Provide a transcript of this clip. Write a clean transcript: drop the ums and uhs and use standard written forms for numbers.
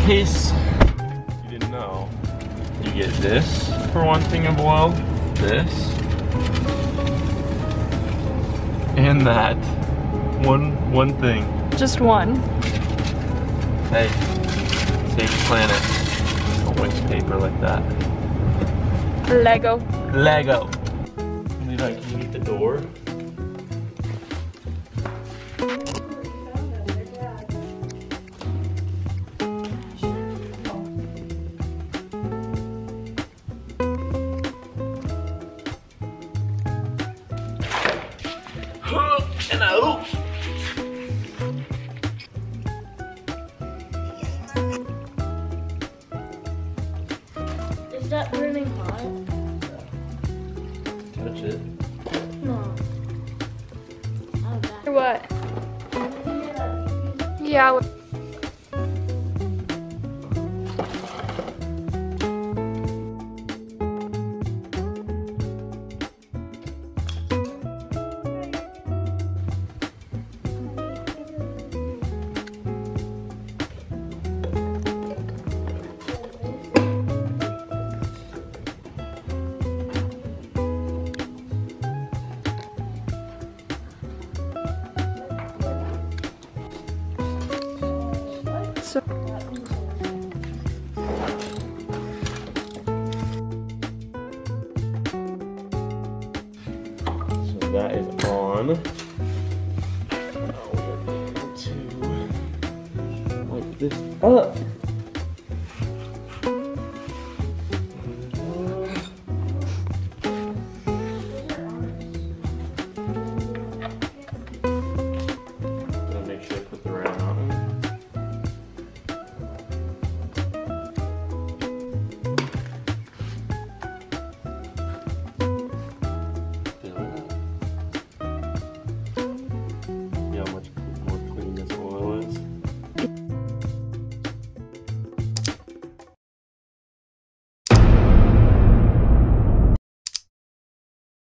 case you didn't know, you get this for one thing of oil, this, and that. One thing. Just one. Hey, save the planet. Don't waste paper like that. Lego. Lego. Levi, can you get the door? And out. Is that burning hot? Touch it. No. What? Yeah. So that is on. Now we're going to wipe this up.